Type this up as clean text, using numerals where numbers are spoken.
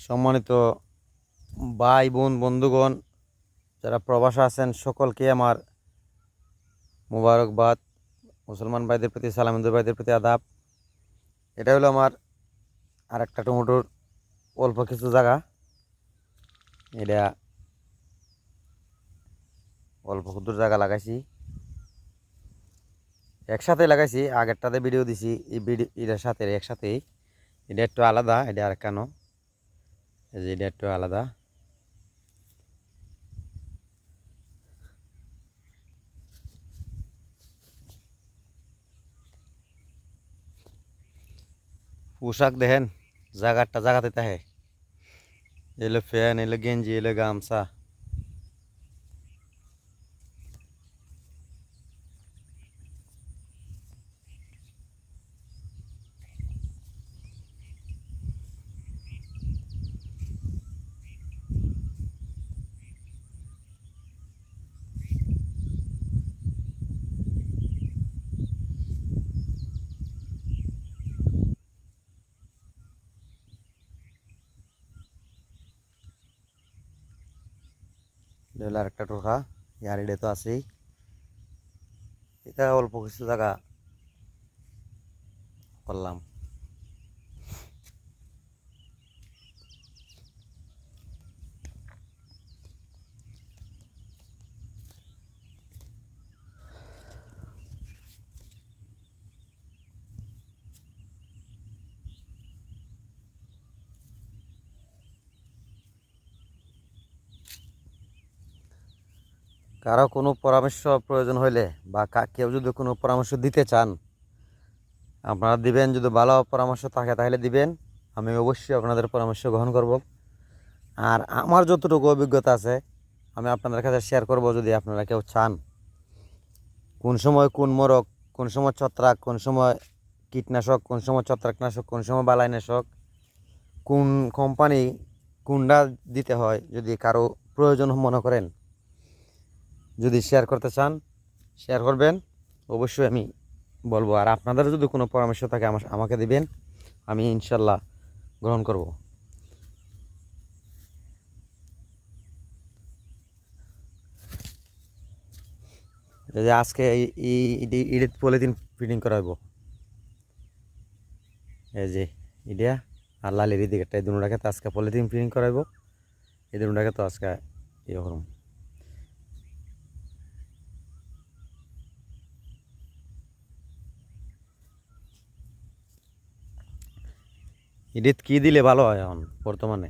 সম্মানিত ভাই বোন বন্ধুগণ, যারা প্রবাসে আছেন সকলকে আমার মুবারকবাদ। মুসলমান ভাইদের প্রতি সালাম, হিন্দু ভাইদের প্রতি আদাব। এটা হলো আমার আর একটা টমেটোর অল্প কিছু জায়গা। এটা অল্প ক্ষুদ্র জায়গা লাগাইছি, একসাথে লাগাইছি। আগেরটাতে ভিডিও দিছি, এই ভিডিও এটার সাথে একসাথেই। এটা একটু আলাদা, এটা আর কেন এই যে এটা একটু আলাদা। পোশাক দেখেন, জায়গাতে তাহে এলো ফ্যান, এলো গেঞ্জি, এলো গামছা। এটা হলো আরেকটা টোকা, ইয়ার এটা তো আছেই। এটা অল্প কিছু জায়গা করলাম। কারো কোনো পরামর্শ প্রয়োজন হইলে বা কেউ যদি কোনো পরামর্শ দিতে চান আপনারা দিবেন। যদি ভালো পরামর্শ থাকে তাহলে দিবেন, আমি অবশ্যই আপনাদের পরামর্শ গ্রহণ করব। আর আমার যতটুকু অভিজ্ঞতা আছে আমি আপনাদের কাছে শেয়ার করব। যদি আপনারা কেউ চান কোন সময় কোন মোরগ, কোন সময় ছত্রাক, কোন সময় কীটনাশক, কোন সময় ছত্রাকনাশক, কোন সময় বালাইনাশক, কোন কোম্পানি কোনটা দিতে হয়, যদি কারো প্রয়োজন মনে করেন, যদি শেয়ার করতে চান শেয়ার করবেন, অবশ্যই আমি বলবো। আর আপনাদের যদি কোনো পরামর্শ থাকে আমাকে দিবেন, আমি ইনশাল্লাহ গ্রহণ করব। এই যে আজকে ঈদ পলিথিন ফিটিং করাবো, এই যে ইডিয়া আর লালের দিকে এই দুটাকে তো আজকে পলিথিন ফিটিং করাবো। এই দুটাকে তো আজকে ইয়ে করুন। ঈদ কি দিলে ভালো হয় এখন বর্তমানে?